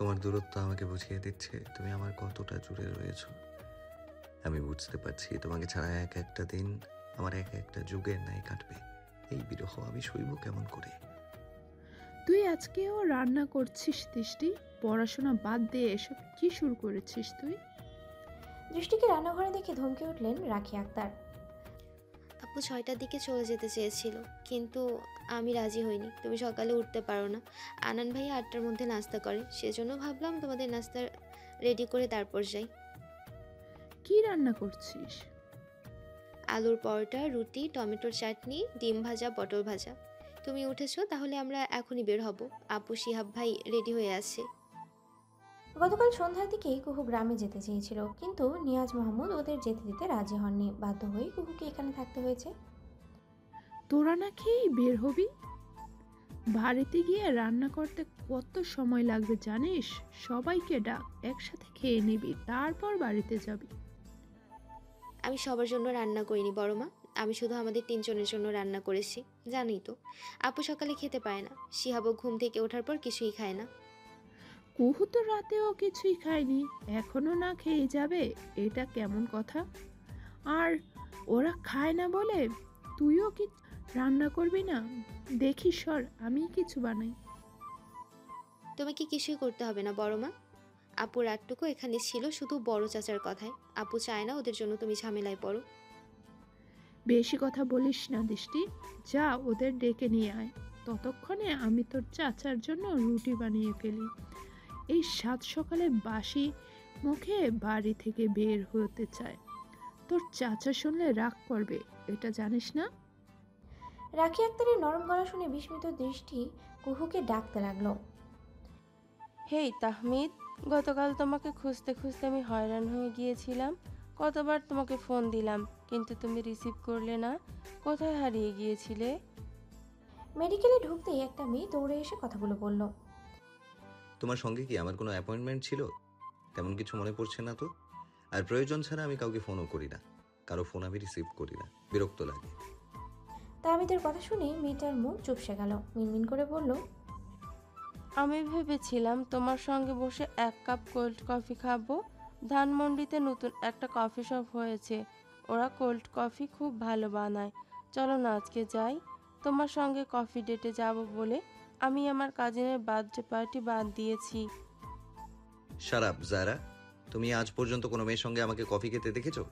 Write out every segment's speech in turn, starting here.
তোমার দূরত্ব আমাকে বুঝিয়ে দিচ্ছে তুমি আমার কতটা জুড়ে রয়েছ। আমি বুঝতে পারছি তোমাকে ছাড়া এক একটা দিন আমার এক একটা যুগের ন্যায় কাটবে। এই বিরহ আমি সইব কেমন করে? তুই আজকেও রান্না করছিস দৃষ্টি? পড়াশোনা বাদ দিয়ে এসব কি শুরু করেছিস তুই? দৃষ্টিকে রান্নাঘরে দেখে ধমকে উঠলেন রাখি আক্তার। আপু 6টার দিকে চলে যেতে চেয়েছিল, কিন্তু আমি রাজি হইনি। তুমি সকালে উঠতে পারো না, আনান ভাইয়া 8টার মধ্যে নাস্তা করে, সেজন্য ভাবলাম তোমাদের নাস্তা রেডি করে তারপর যাই। কি রান্না করছিস? আলুর পরোটা, রুটি, টমেটোর চাটনি, ডিম ভাজা, পটল ভাজা। তুমি উঠেছো, তাহলে আমরা এখনই বের হব। আপু, শিহাব ভাই রেডি হয়ে আছে। গতকাল সন্ধ্যার দিকেই কুহু গ্রামে যেতে চেয়েছিল, কিন্তু নিয়াজ মাহমুদ ওদের যেতে দিতে রাজি হননি। বাধ্য হয়েই কুহুকে এখানে থাকতে হয়েছে। তোরা না খেয়েই বের হবি? বাড়িতে গিয়ে রান্না করতে কত সময় লাগবে জানিস? সবাইকে ডাক, একসাথে খেয়ে নিবি, তারপর বাড়িতে যাবি। আমি সবার জন্য রান্না করিনি বড় মা, আমি শুধু আমাদের 3 জনের জন্য রান্না করেছি। জানোই তো, আপু সকালে খেতে পায় না, শিহাবও ঘুম থেকে ওঠার পর কিছুই খায় না। কুহু তো রাতেও কিছুই খায়নি, এখনো না খেয়ে যাবে? এটা কেমন কথা? আর ওরা খায় না বলে তুইও কি রান্না করবি না? দেখি সর, আমি কিছু বানাই। তোমাকে কিছুই করতে হবে না বড় মা। আপু রাতটুকু এখানে ছিল শুধু বড় চাচার কথায়। আপু চায় না ওদের জন্য তুমি ঝামেলায় পড়ো। বেশি কথা বলিস না দৃষ্টি, যা ওদের ডেকে নিয়ে আয়। ততক্ষণে আমি তোর চাচার জন্য রুটি বানিয়ে ফেলি। এই সাত সকালে বাসি মুখে বাড়ি থেকে বের হতে চায়, তোর চাচা শুনলে রাগ করবে, এটা জানিস না? রাখি আক্তারের নরম গলা শুনে বিস্মিত দৃষ্টি কুহুকে ডাকতে লাগলো। হেই তাহমিদ, গতকাল তোমাকে খুঁজতে খুঁজতে আমি হয়রান হয়ে গিয়েছিলাম। কতবার তোমাকে ফোন দিলাম, কিন্তু তুমি রিসিভ করলে না। কোথায় হারিয়ে গিয়েছিলে? মেডিকেলে ঢুকতেই একটা মেয়ে দৌড়ে এসে কথাগুলো বলল। তোমার সঙ্গে কি আমার কোনো অ্যাপয়েন্টমেন্ট ছিল? তেমন কিছু মনে পড়ছে না তো। আর প্রয়োজন ছাড়া আমি কাউকে ফোনও করি না, কারো ফোন আমি রিসিভ করি না, বিরক্ত লাগে। তাহমিদের কথা শুনে মেয়েটার মুখ চুপসে গেল। মিনমিন করে বলল, আমি ভেবেছিলাম তোমার সঙ্গে বসে 1 কাপ কোল্ড কফি খাবো। ধানমন্ডিতে নতুন একটা কফি শপ হয়েছে, ওরা কোল্ড কফি খুব ভালো বানায়। চলো না আজকে যাই। তোমার সঙ্গে কফি ডেটে যাব বলে আমি আমার কাজিনের বার্থডে পার্টি বাদ দিয়েছি। শারাপ জারা, তুমি আজ পর্যন্ত কোনো মেয়ের সঙ্গে আমাকে কফি খেতে দেখেছো?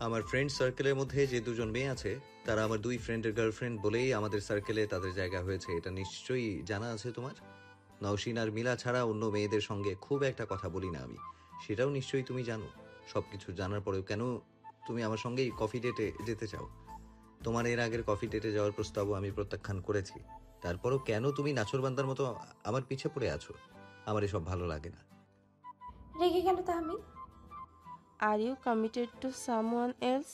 আমার ফ্রেন্ড সার্কেলের মধ্যে যে 2জন মেয়ে আছে, তারা আমার 2 ফ্রেন্ডের গার্লফ্রেন্ড বলেই আমাদের সার্কেলে তাদের জায়গা হয়েছে, এটা নিশ্চয়ই জানা আছে তোমার। নওশিন আর মিলা ছাড়া অন্য মেয়েদের সঙ্গে খুব একটা কথা বলি না আমি, সেটাও নিশ্চয়ই তুমি জানো। সবকিছু জানার পরেও কেন তুমি আমার সঙ্গেই কফি ডেটে যেতে চাও? তোমার এর আগের কফি ডেটে যাওয়ার প্রস্তাবও আমি প্রত্যাখ্যান করেছি, তারপরও কেন তুমি নাছোড়বান্দার মতো আমার পিছে পড়ে আছো? আমার এসব ভালো লাগে না। রেগে গেল Tahmid. Are you committed to someone else?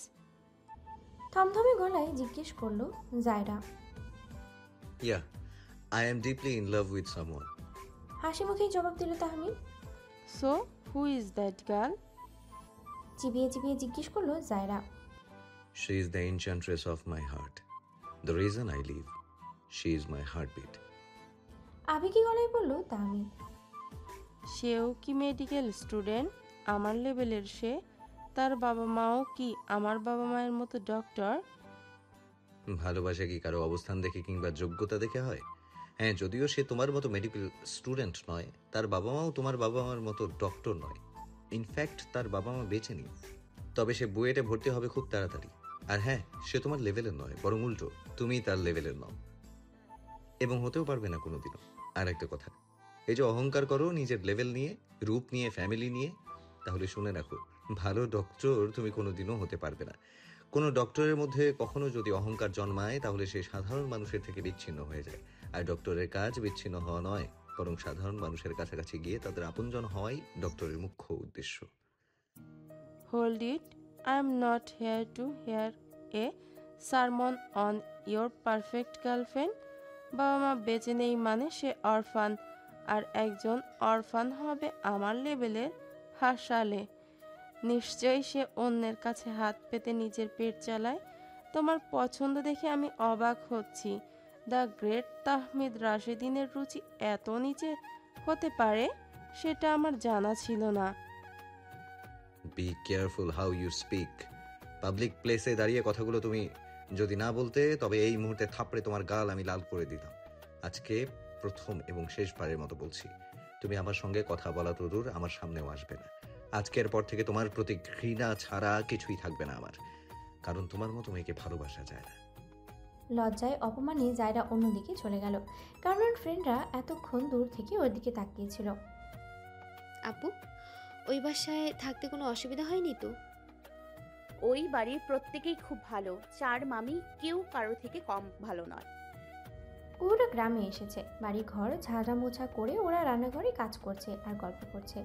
থমথমে গলায় জিজ্ঞেস করলো Zaira. Yeah, I am deeply in love with someone. হাসি মুখেই জবাব দিল Tahmid. So who is that girl? চিবিয়ে চিবিয়ে জিজ্ঞেস করলো Zaira. She is the enchantress of my heart. The reason I live. She is my heartbeat. আবেগী গলায় বলল তাহমিদ। সেও কি মেডিকেল স্টুডেন্ট? আমার লেভেলের সে। তার বাবা মাও কি আমার বাবা মায়ের মতো ডক্টর? ভালোবাসা কি কারো অবস্থান দেখে কিংবা যোগ্যতা দেখে হয়? হ্যাঁ, যদিও সে তোমার মতো মেডিকেল স্টুডেন্ট নয়, তার বাবা মাও তোমার বাবা মার মতো ডক্টর নয়। ইনফ্যাক্ট তার বাবা মা বেঁচে নেই। তবে সে বুয়েটে ভর্তি হবে খুব তাড়াতাড়ি। আর হ্যাঁ, সে তোমার লেভেলের নয়, বরং উল্টো, তুমি তার লেভেলের নও, এবং হতেও পারবে না কোনোদিনও। আর একটা কথা, এই যে অহংকার করো নিজের লেভেল নিয়ে, রূপ নিয়ে, ফ্যামিলি নিয়ে, তাহলে শুনে রাখো, ভালো ডক্টর তুমি কোনোদিনও হতে পারবে না। কোনো ডক্টরের মধ্যে কখনো যদি অহংকার জন্মায়, তাহলে সে সাধারণ মানুষের থেকে বিচ্ছিন্ন হয়ে যায়। আর ডক্টরের কাজ বিচ্ছিন্ন হওয়া নয়, বরং সাধারণ মানুষের কাছাকাছি গিয়ে তাদের আপনজন হওয়াই ডক্টরের মুখ্য উদ্দেশ্য। Hold it, I am not here to hear a sermon on your perfect girlfriend. বাবা মা বেঁচে নেই মানে সে অরফান, আর একজন অরফান হবে আমার লেভেলের? হাসালে। নিশ্চয়ই সে অন্যের কাছে হাত পেতে নিজের পেট চালায়। তোমার পছন্দ দেখে আমি অবাক হচ্ছি। দ্য গ্রেট তাহমিদ রাশেদিনের রুচি এত নিচে হতে পারে? সেটা আমার জানা ছিল না। Be careful how you speak. Public প্লেসে দাঁড়িয়ে কথাগুলো তুমি যদি না বলতে, তবে এই মুহূর্তে থাপড়ে তোমার গাল আমি লাল করে দিতাম। আজকে প্রথম এবং শেষবারের মতো বলছি, তুমি আমার সঙ্গে কথা বলা তরুর আমার সামনেও আসবে না। আজকের পর থেকে তোমার প্রতি ঘৃণা ছাড়া কিছুই থাকবে না আমার, কারণ তোমার মতো মেয়েকে ভালোবাসা যায় না। লজ্জায় অপমানে জায়রা অন্যদিকে চলে গেল, কারণ ওর ফ্রেন্ডরা এতক্ষণ দূর থেকে ওর দিকে তাকিয়েছিল। আপু, ওই বাসায় থাকতে কোনো অসুবিধা হয়নি তো? ওই বাড়ির প্রত্যেকেই খুব ভালো, চার মামি কেউ কারো থেকে কম ভালো নয়। ওরা গ্রামে এসেছে, বাড়ি ঘর ঝাড়া মোছা করে ওরা রান্নাঘরে কাজ করছে আর গল্প করছে।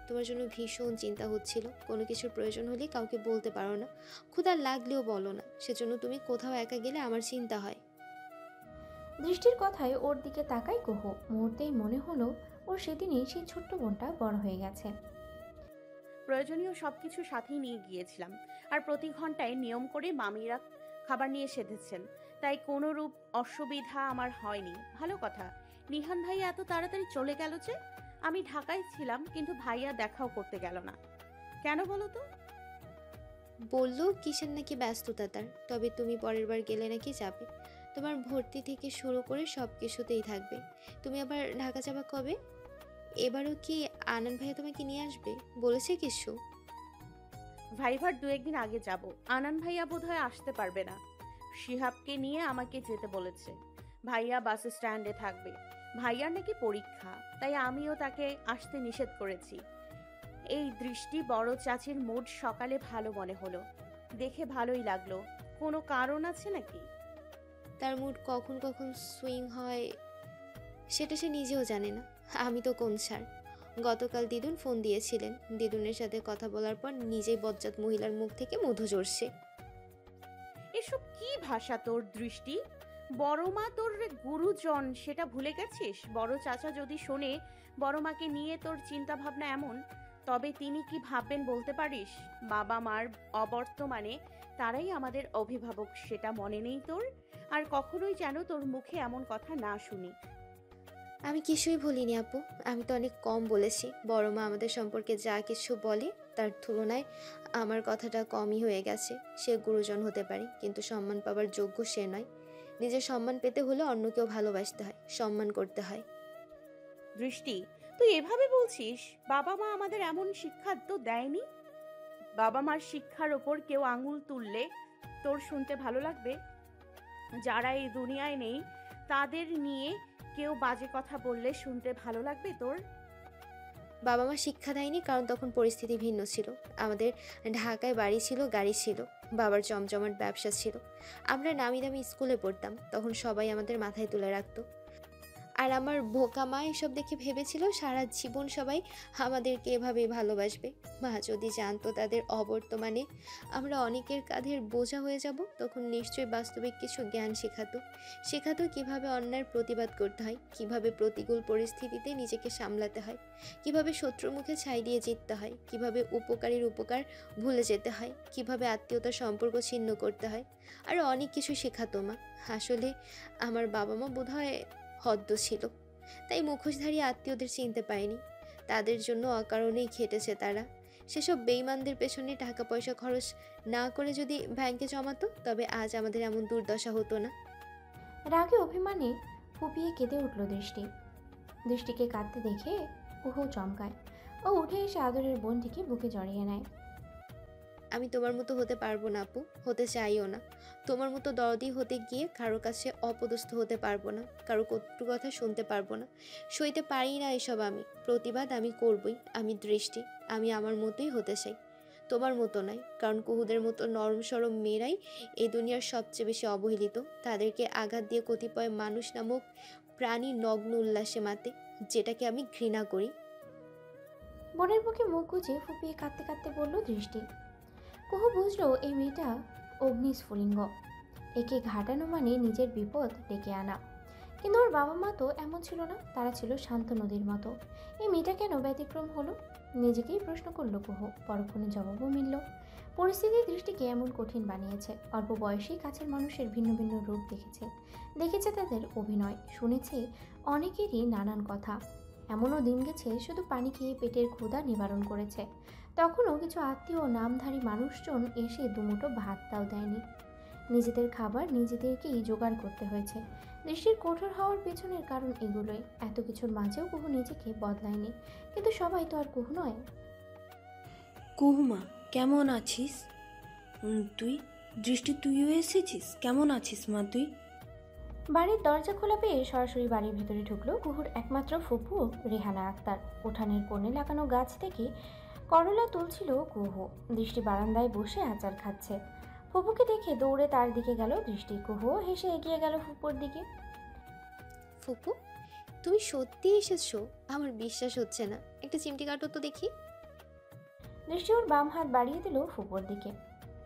তোমার জন্য ভীষণ চিন্তা হচ্ছিল। কোনো কিছুর প্রয়োজন হলে কাউকে বলতে পারো না, ক্ষুধা লাগলেও বলো না, সেজন্য তুমি কোথাও একা গেলে আমার চিন্তা হয়। দৃষ্টির কথায় ওর দিকে তাকায় কুহু। মুহূর্তেই মনে হলো ওর সেদিনই সেই ছোট্ট বোনটা বড় হয়ে গেছে। প্রয়োজনীয় সবকিছু সাথেই নিয়ে গিয়েছিলাম, আর প্রতি ঘন্টায় নিয়ম করে মামিরা খাবার নিয়ে সেধেছেন, তাই কোনো রূপ অসুবিধা আমার হয়নি। ভালো কথা, নিহান ভাইয়া এত তাড়াতাড়ি চলে গেল যে? আমি ঢাকায় ছিলাম, কিন্তু ভাইয়া দেখাও করতে গেল না কেন বলো তো? বললো কিসের নাকি ব্যস্ততা তার, তবে তুমি পরের বার গেলে নাকি যাবে। তোমার ভর্তি থেকে শুরু করে সব কিছুতেই থাকবে। তুমি আবার ঢাকা যাবা কবে? এবারও কি আনন্দ ভাইয়া তোমাকে নিয়ে আসবে বলেছে কিছু? ভাইভার 2-1 দিন আগে যাব। আনান ভাইয়া বোধহয় আসতে পারবে না, শিহাবকে নিয়ে আমাকে যেতে বলেছে। ভাইয়া বাস স্ট্যান্ডে থাকবে, ভাইয়ার নাকি পরীক্ষা, তাই আমিও তাকে আসতে নিষেধ করেছি। এই দৃষ্টি বড় চাচির মুড সকালে ভালো মনে হলো, দেখে ভালোই লাগলো। কোনো কারণ আছে নাকি? তার মুড কখন কখন সুইং হয় সেটা সে নিজেও জানে না। আমি তো কোন ছাড়। গতকাল দিদুন ফোন দিয়েছিলেন, দিদুনের সাথে কথা বলার পর নিজেই বজ্জাত মহিলার মুখ থেকে মধু ঝরছে। এসব কি ভাষা তোর দৃষ্টি? বড় মা তোর গুরুজন, সেটা ভুলে গেছিস? বড় চাচা যদি শোনে বড় মাকে নিয়ে তোর চিন্তা ভাবনা এমন, তবে তিনি কি ভাববেন বলতে পারিস? বাবা মার অবর্তমানে তারাই আমাদের অভিভাবক, সেটা মনে নেই তোর? আর কখনোই যেন তোর মুখে এমন কথা না শুনি। আমি কিছুই বলিনি আপু, আমি তো অনেক কম বলেছি। বড় মা আমাদের সম্পর্কে যা কিছু বলে তার তুলনায় আমার কথাটা কমই হয়ে গেছে। সে গুরুজন হতে পারে, কিন্তু সম্মান পাওয়ার যোগ্য সে নয়। নিজের সম্মান পেতে হলে অন্যকেও ভালোবাসতে হয়, সম্মান করতে হয়। দৃষ্টি, তুই এভাবে বলছিস? বাবা মা আমাদের এমন শিক্ষা তো দেয়নি। বাবা মার শিক্ষার ওপর কেউ আঙুল তুললে তোর শুনতে ভালো লাগবে? যারা এই দুনিয়ায় নেই তাদের নিয়ে কেউ বাজে কথা বললে শুনতে ভালো লাগবে তোর? বাবা মা শিক্ষা দেয়নি কারণ তখন পরিস্থিতি ভিন্ন ছিল। আমাদের ঢাকায় বাড়ি ছিল, গাড়ি ছিল, বাবার জমজমাট ব্যবসা ছিল। আমরা নামি দামি স্কুলে পড়তাম, তখন সবাই আমাদের মাথায় তুলে রাখতো। আর আমার বোকা মা এসব দেখে ভেবেছিল সারা জীবন সবাই আমাদেরকে এভাবেই ভালোবাসবে। মা যদি জানতো তাদের অবর্তমানে আমরা অনেকের কাঁধের বোঝা হয়ে যাব, তখন নিশ্চয়ই বাস্তবিক কিছু জ্ঞান শেখাতো কিভাবে অন্যায়ের প্রতিবাদ করতে হয়, কিভাবে প্রতিকূল পরিস্থিতিতে নিজেকে সামলাতে হয়, কিভাবে শত্রুর মুখে ছাই দিয়ে জিততে হয়, কিভাবে উপকারীর উপকার ভুলে যেতে হয়, কিভাবে আত্মীয়তার সম্পর্ক ছিন্ন করতে হয়। আরও অনেক কিছু শেখাতো মা। আসলে আমার বাবা মা বোধহয় হদ্দ ছিল, তাই মুখোশধারী আত্মীয়দের চিনতে পায়নি। তাদের জন্য অকারণেই খেটেছে তারা। সেসব বেইমানদের পেছনে টাকা পয়সা খরচ না করে যদি ব্যাংকে জমাতো, তবে আজ আমাদের এমন দুর্দশা হতো না। রাগে অভিমানে ফুপিয়ে কেঁদে উঠল দৃষ্টি। দৃষ্টিকে কাঁদতে দেখে কুহু চমকায়। ও উঠে এসে আদরের বোনটিকে বুকে জড়িয়ে নেয়। আমি তোমার মতো হতে পারবো না আপু, হতে চাইও না। তোমার মতো দরদি হতে গিয়ে কারো কাছে অপদস্থ হতে পারবো না, কারো কটু কথা শুনতে পারবো না, সইতে পারি না এসব। আমি প্রতিবাদ আমি করবই। আমি দৃষ্টি, আমি আমার মতোই হতে চাই, তোমার মতো নয়। কারণ কুহুদের মতো নরম সরম মেয়েরাই এই দুনিয়ার সবচেয়ে বেশি অবহেলিত। তাদেরকে আঘাত দিয়ে কতিপয় মানুষ নামক প্রাণী নগ্ন উল্লাসে মাতে, যেটাকে আমি ঘৃণা করি। বোনের বুকে মুখ গুজে ফুপিয়ে কাঁদতে কাঁদতে বলল দৃষ্টি। কুহু বুঝলো এই মেয়েটা অগ্নিস্ফুলিঙ্গ, একে ঘাটানো মানে নিজের বিপদ ডেকে আনা। কিন্তু ওর বাবা মা তো এমন ছিল না, তারা ছিল শান্ত নদীর মতো। এই মেয়েটা কেন ব্যতিক্রম হলো? নিজেকেই প্রশ্ন করলো কুহু। পরক্ষণে জবাবও মিলল। পরিস্থিতি দৃষ্টিকে এমন কঠিন বানিয়েছে। অল্প বয়সেই কাছের মানুষের ভিন্ন ভিন্ন রূপ দেখেছে তাদের অভিনয়, শুনেছে অনেকেরই নানান কথা। এমনও দিন গেছে শুধু পানি খেয়ে পেটের ক্ষুধা নিবারণ করেছে, তখনও কিছু আত্মীয় ও নামধারী মানুষজন এসে দুমুঠো ভাতটাও দেয়নি। নিজেদের খাবার নিজেদেরকেই জোগাড় করতে হয়েছে। দৃষ্টির কঠোর হওয়ার পেছনের কারণ এগুলোই। এত কিছুর মাঝেও কুহু নিজেকে বদলায়নি, কিন্তু সবাই তো আর কুহু নয়। কুহুমা, কেমন আছিস? তুই দৃষ্টি, তুইও এসেছিস? কেমন আছিস মা তুই? বাড়ির দরজা খোলা পেয়ে সরাসরি বাড়ির ভেতরে ঢুকলো কুহুর একমাত্র ফুপু রেহানা আক্তার। উঠানের কোণে লাগানো গাছ থেকে করলা তুলছিল কুহু। দৃষ্টি বারান্দায় বসে আচার খাচ্ছে। ফুপুকে দেখে দৌড়ে তার দিকে গেল দৃষ্টি। কুহুও হেসে এগিয়ে গেল ফুপুর দিকে। ফুপু, তুমি সত্যি এসেছো? আমার বিশ্বাস হচ্ছে না। একটা চিমটি কাটো তো দেখি। দৃষ্টি ওর বাম হাত বাড়িয়ে দিল ফুপুর দিকে।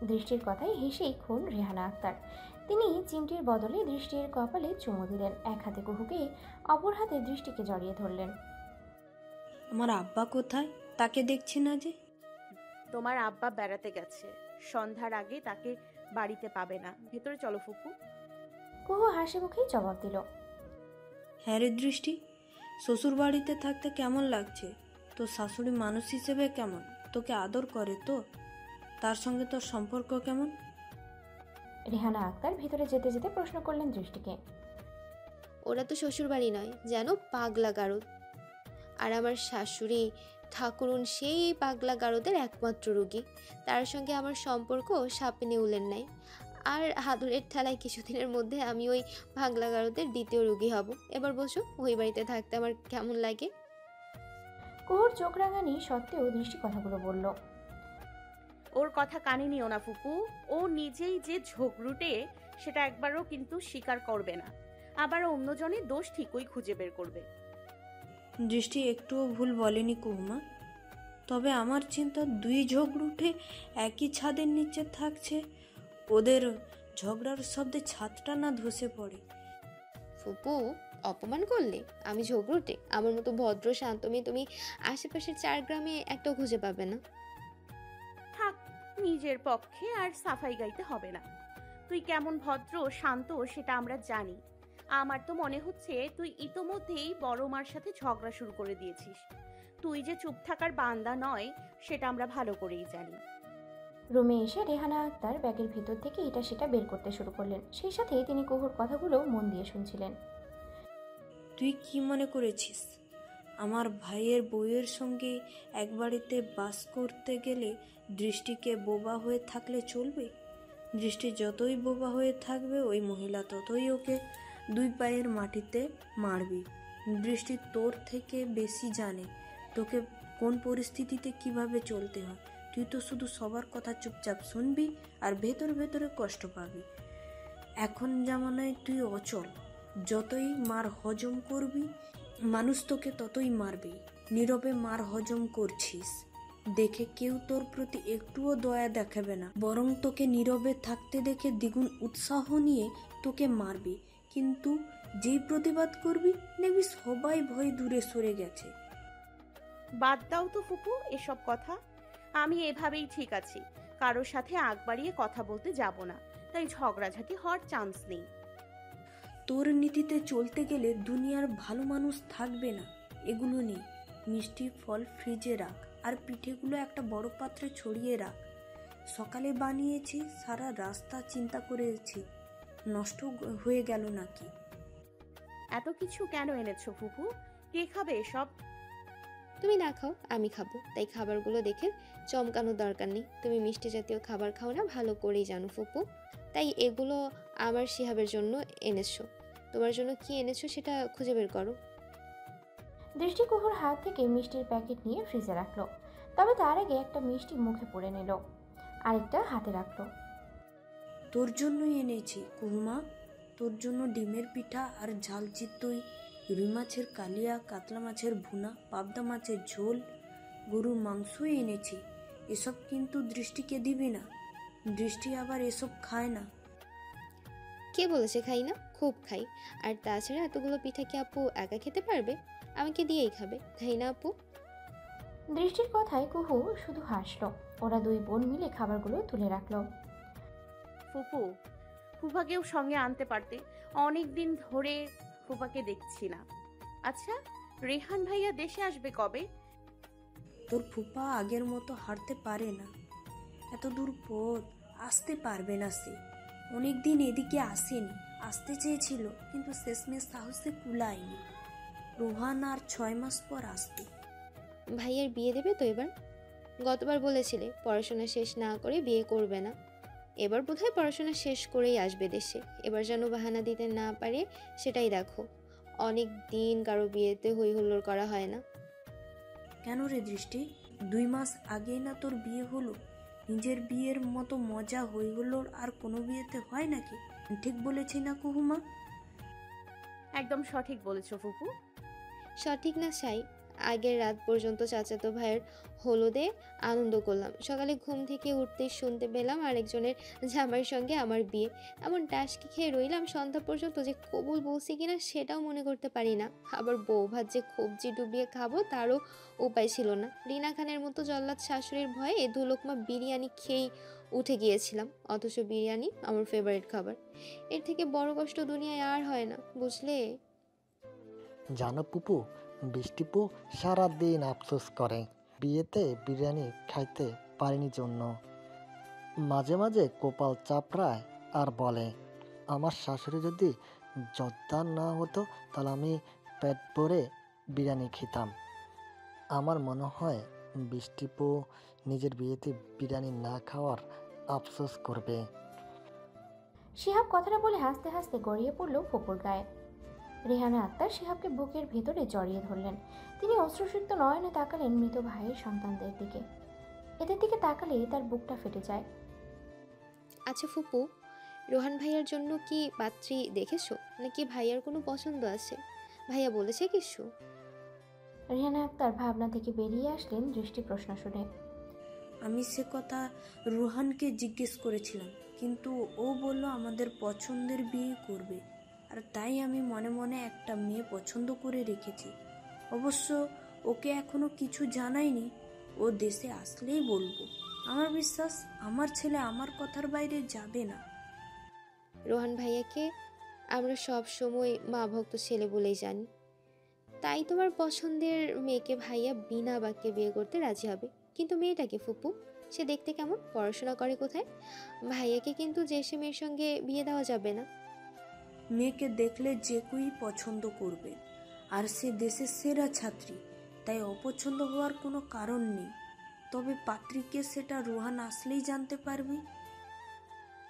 দৃষ্টির কথায় হেসেই খুন রেহানা আক্তার। তিনি চিমটির বদলে দৃষ্টির কপালে চুমু দিলেন। এক হাতে কুহুকে, অপর হাতে দৃষ্টিকে জড়িয়ে ধরলেন। আমার আব্বা কোথায়? তাকে দেখছি না যে। তোমার আব্বা বেড়াতে গেছে, সন্ধ্যার আগে তাকে বাড়িতে পাবে না। ভেতরে চলো ফুপু। কুহু হাসি মুখেই জবাব দিল। হ্যাঁ রে দৃষ্টি, শ্বশুর বাড়িতে থাকতে কেমন লাগছে? তোর শাশুড়ি মানুষ হিসেবে কেমন? তোকে আদর করে তো? তার সঙ্গে তোর সম্পর্ক কেমন? রেহানা আক্তার ভিতরে যেতে যেতে প্রশ্ন করলেন দৃষ্টিকে। ওরা তো শ্বশুরবাড়ি নয়, যেন পাগলা গারদ। আর আমার শাশুড়ি ঠাকুরুন সেই পাগলা গারদের একমাত্র রোগী। তার সঙ্গে আমার সম্পর্ক সাপে নেউলের নাই। আর হাদুরের ঠেলায় কিছুদিনের মধ্যে আমি ওই পাগলা গারদের দ্বিতীয় রোগী হব। এবার বসো, ওই বাড়িতে থাকতে আমার কেমন লাগে। কুহুর চোখ রাঙানি সত্ত্বেও দৃষ্টি কথাগুলো বলল। ওর কথা কানে নিও না ফুপু। ও নিজেই যে ঝগড়ুটে সেটা একবারও কিন্তু স্বীকার করবে না, আবার অন্যজনের দোষ ঠিকই খুঁজে বের করবে। দৃষ্টি একটুও ভুল বলেনি কুহুমা। তবে আমার চিন্তা, দুই ঝগড়ুটে একই ছাদের নিচে থাকছে, ওদের ঝগড়ার শব্দে ছাদটা না ধসে পড়ে। ফুপু, অপমান করলে? আমি ঝগড়ুটে? আমার মতো ভদ্র শান্ত মেয়ে তুমি আশেপাশের 4 গ্রামে একটাও খুঁজে পাবে না। থাক, নিজের পক্ষে আর সাফাই গাইতে হবে না। তুই কেমন ভদ্র শান্ত সেটা আমরা জানি। আমার তো মনে হচ্ছে তুই ইতোমধ্যেই বড় মার সাথে ঝগড়া শুরু করে দিয়েছিস। তুই যে চুপ থাকার বান্দা নয় সেটা আমরা ভালো করেই জানি। রুমে এসে রেহানা আক্তার ব্যাগের ভিতর থেকে এটা সেটা বের করতে শুরু করলেন। সেই সাথে তিনি কুহুর কথাগুলো মন দিয়ে শুনছিলেন। তুই কি মনে করেছিস আমার ভাইয়ের বউয়ের সঙ্গে এক বাড়িতে বাস করতে গেলে দৃষ্টিকে বোবা হয়ে থাকলে চলবে? দৃষ্টি যতই বোবা হয়ে থাকবে, ওই মহিলা ততই ওকে 2 পায়ের মাটিতে মারবি। দৃষ্টি তোর থেকে বেশি জানে তোকে কোন পরিস্থিতিতে কিভাবে চলতে হয়। তুই তো শুধু সবার কথা চুপচাপ শুনবি আর ভেতরে ভেতরে কষ্ট পাবি। এখন জামানায় তুই অচল। যতই মার হজম করবি, মানুষ তোকে ততই মারবে। নীরবে মার হজম করছিস দেখে কেউ তোর প্রতি একটুও দয়া দেখাবে না, বরং তোকে নীরবে থাকতে দেখে দ্বিগুণ উৎসাহ নিয়ে তোকে মারবে। কিন্তু যেই প্রতিবাদ করবি, দেখবি সবাই ভয় দূরে সরে গেছে। বাদ দাও তো ফুপু এসব কথা। আমি এভাবেই ঠিক আছি, কারোর সাথে আগ বাড়িয়ে কথা বলতে যাব না, তাই ঝগড়াঝাটি হওয়ার চান্স নেই। তোর নীতিতে চলতে গেলে দুনিয়ার ভালো মানুষ থাকবে না। এগুলো নেই, মিষ্টি ফল ফ্রিজে রাখ, আর পিঠেগুলো একটা বড় পাত্রে ছড়িয়ে রাখ। সকালে বানিয়েছি, সারা রাস্তা চিন্তা করেছি নষ্ট হয়ে গেল নাকি। এত কিছু কেন এনেছো ফুপু? কে খাবে এসব? তুমি না খাও, আমি খাবো, তাই খাবারগুলো দেখে চমকানোর দরকার নেই। তুমি মিষ্টি জাতীয় খাবার খাও না, ভালো করেই জানো ফুপু। তাই এগুলো আমার শিহাবের জন্য এনেছো। তোমার জন্য কি এনেছো সেটা খুঁজে বের করো। দৃষ্টি কুহুর হাত থেকে মিষ্টির প্যাকেট নিয়ে ফ্রিজে রাখলো। তবে তার আগে একটা মিষ্টি মুখে পুড়ে নিল, আরেকটা হাতে রাখলো। তোর জন্যই এনেছি কুহুমা, তোর জন্য ডিমের পিঠা আর ঝাল চিত্তই, রুই মাছের কালিয়া, কাতলা মাছের ভুনা, পাবদা মাছের ঝোল, গরুর মাংসই এনেছি। এসব কিন্তু দৃষ্টিকে দিবি না, দৃষ্টি আবার এসব খায় না। কে বলেছে খাই না? খুব খাই। আর তাছাড়া এতগুলো পিঠা কি আপু একা খেতে পারবে? আমাকে দিয়েই খাবে, তাই না আপু? দৃষ্টির কথায় কুহু শুধু হাসলো। ওরা 2 বোন মিলে খাবারগুলো তুলে রাখলো। ফুপু, ফুফাকেও সঙ্গে আনতে পারতে। অনেক দিন ধরে ফুফাকে দেখছি না। আচ্ছা, রেহান ভাইয়া দেশে আসবে কবে? তোর ফুপা আগের মতো হাঁটতে পারে না, এত দূর পথ আসতে পারবে না সে। অনেক দিন এদিকে আসেনি, আসতে চেয়েছিল কিন্তু শেষমেশ সাহসে কুলায়নি। রোহান আর 6 মাস পর আসবে। ভাইয়ের বিয়ে দেবে তো এবার? গতবার বলেছিলে পড়াশোনা শেষ না করে বিয়ে করবে না। এবার বোধহয় পড়াশোনা শেষ করেই আসবে দেশে। এবার যেন বাহানা দিতে না পারে সেটাই দেখো। অনেক দিন কারো বিয়েতে হই হুল্লোড় করা হয় না। কেন রে দৃষ্টি, 2 মাস আগেই না তোর বিয়ে হলো? নিজের বিয়ের মতো মজা হই হলো আর কোনো বিয়েতে হয় নাকি? ঠিক বলেছি না কুহুমা? একদম সঠিক বলেছো ফুপু। সঠিক না সাই, আগের রাত পর্যন্ত চাচাতো ভাইয়ের হলুদে আনন্দ করলাম। সকালে ঘুম থেকে উঠতেই শুনতে পেলাম আরেকজনের জামাইয়ের সঙ্গে আমার বিয়ে। এমন টাসকি খেয়ে রইলাম সন্ধ্যা পর্যন্ত যে কবুল বলছি কিনা সেটাও মনে করতে পারি না। আবার বউ ভাত যে কবজি ডুবিয়ে খাবো তারও উপায় ছিল না। রিনা খানের মতো জল্লাদ শাশুড়ির ভয়ে 2 লোকমা বিরিয়ানি খেয়েই উঠে গিয়েছিলাম। অথচ বিরিয়ানি আমার ফেভারিট খাবার। এর থেকে বড় কষ্ট দুনিয়ায় আর হয় না, বুঝলে? জানো পুপু, বৃষ্টিপু সারাদিন আফসোস করে বিয়েতে বিরিয়ানি খাইতে পারিনি জন্য। মাঝে মাঝে কপাল চাপড়ায় আর বলে, আমার শাশুড়ি যদি জর্দার না হতো তাহলে আমি পেট ভরে বিরিয়ানি খেতাম। আমার মনে হয় বৃষ্টিপু নিজের বিয়েতে বিরিয়ানি না খাওয়ার আফসোস করবে। শিহাব কথাটা বলে হাসতে হাসতে গড়িয়ে পড়ল ফুপুর গায়ে। রেহানা আক্তার শিহাবকে বুকের ভেতরে জড়িয়ে ধরলেন। তিনি অশ্রুসিক্ত নয়নে তাকালেন মৃত ভাইয়ের সন্তানদের দিকে। এদের দিকে তাকালে তার বুকটা ফেটে যায়। আচ্ছা ফুপু, রোহান ভাইয়ার জন্য কি পাত্রী দেখেছো, নাকি ভাইয়ার কোনো পছন্দ আছে? ভাইয়া বলেছে কিছু? রেহানা আক্তার ভাবনা থেকে বেরিয়ে আসলেন দৃষ্টি প্রশ্ন শুনে। আমি সে কথা রোহানকে জিজ্ঞেস করেছিলাম, কিন্তু ও বলল আমাদের পছন্দের বিয়ে করবে। আর তাই আমি মনে মনে একটা মেয়ে পছন্দ করে রেখেছি। অবশ্য ওকে এখনো কিছু জানাইনি, ও দেশে আসলেই বলবো। আমার বিশ্বাস আমার ছেলে আমার কথার বাইরে যাবে না। রোহান ভাইয়াকে আমরা সব সময় মা ভক্ত ছেলে বলেই জানি। তাই তোমার পছন্দের মেয়েকে ভাইয়া বিনা বাক্যে বিয়ে করতে রাজি হবে। কিন্তু মেয়েটাকে ফুপু, সে দেখতে কেমন, পড়াশোনা করে কোথায়? ভাইয়াকে কিন্তু যে সে মেয়ের সঙ্গে বিয়ে দেওয়া যাবে না। মেয়েকে দেখলে যে কেউই পছন্দ করবে, আর সে দেশের সেরা ছাত্রী, তাই অপছন্দ হওয়ার কোনো কারণ নেই। তবে পাত্রীকে সেটা রোহান আসলেই জানতে পারবি।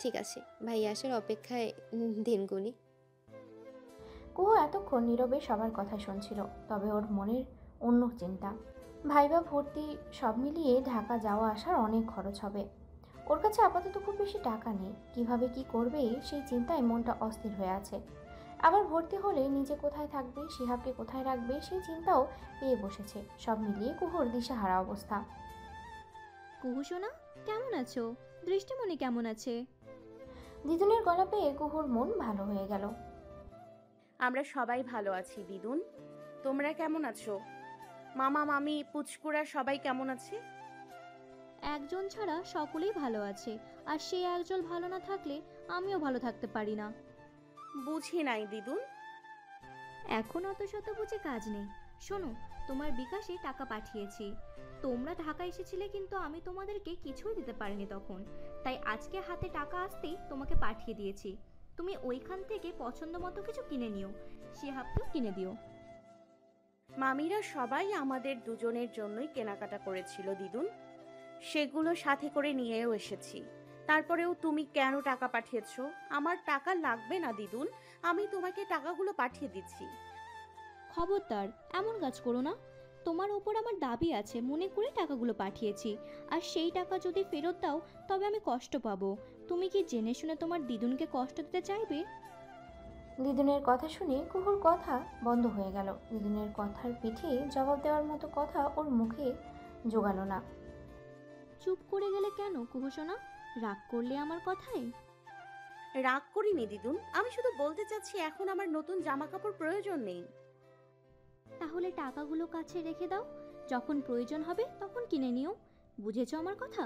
ঠিক আছে, ভাইয়া আসার অপেক্ষায় দিন গুনি। কুহু এতক্ষণ নীরবে সবার কথা শুনছিল, তবে ওর মনের অন্য চিন্তা। ভাইবা ভর্তি সব মিলিয়ে ঢাকা যাওয়া আসার অনেক খরচ হবে। ওর কাছে আপাতত খুব বেশি টাকা নেই, কিভাবে কি করবে সেই চিন্তায় মনটা অস্থির হয়ে আছে। আবার ভর্তি হলে নিজে কোথায় থাকবে, শিহাবকে কোথায় রাখবে সেই চিন্তাও পেয়ে বসেছে। সব মিলিয়ে কুহুর দিশাহারা অবস্থা। কুহু সোনা, কেমন আছো? দৃষ্টিমণি কেমন আছে? দিদুনের গলা পেয়ে কুহুর মন ভালো হয়ে গেল। আমরা সবাই ভালো আছি দিদুন, তোমরা কেমন আছো? মামা মামি পুচকুরা সবাই কেমন আছে? একজন ছাড়া সকলেই ভালো আছে, আর সে একজন ভালো না থাকলে আমিও ভালো থাকতে পারি না। বুঝি নাই দিদুন। এখন অত শত বুঝে কাজ নেই। শোনো, তোমার বিকাশে টাকা পাঠিয়েছি। তোমরা ঢাকা এসেছিলে কিন্তু আমি তোমাদেরকে কিছুই দিতে পারিনি তখন, তাই আজকে হাতে টাকা আসতেই তোমাকে পাঠিয়ে দিয়েছি। তুমি ওইখান থেকে পছন্দ মতো কিছু কিনে নিও, শিহাবকেও কিনে দিও। মামিরা সবাই আমাদের দুজনের জন্যই কেনাকাটা করেছিল দিদুন, সেগুলো সাথে করে নিয়েও এসেছি। তারপরেও তুমি কেন টাকা পাঠিয়েছো? আমার টাকা লাগবে না দিদুন, আমি তোমাকে টাকাগুলো পাঠিয়ে দিচ্ছি। খবরদার, এমন কাজ করো না। তোমার ওপর আমার দাবি আছে মনে করে টাকাগুলো পাঠিয়েছি, আর সেই টাকা যদি ফেরত দাও তবে আমি কষ্ট পাবো। তুমি কি জেনে শুনে তোমার দিদুনকে কষ্ট দিতে চাইবে? দিদুনের কথা শুনে কুহুর কথা বন্ধ হয়ে গেল। দিদুনের কথার পিঠে জবাব দেওয়ার মতো কথা ওর মুখে জোগালো না। চুপ করে গেলে কেন কুহু সোনা? রাগ করলে আমার কথায়? রাগ করিনি দিদুন, আমি শুধু বলতে চাচ্ছি এখন আমার নতুন জামা কাপড় প্রয়োজন নেই। তাহলে টাকাগুলো কাছে রেখে দাও, যখন প্রয়োজন হবে তখন কিনে নিও। বুঝেছো আমার কথা?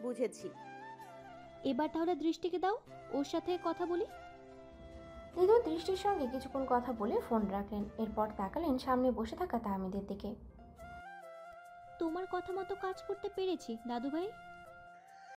বুঝেছি। এবার তাহলে দৃষ্টিকে দাও, ওর সাথে কথা বলি। হৃদু দৃষ্টির সঙ্গে কিছুক্ষণ কথা বলে ফোন রাখলেন। এরপর তাকালেন সামনে বসে থাকা তাহমিদের দিকে। তোমার কথা মতো কাজ করতে পেরেছি দাদু ভাই।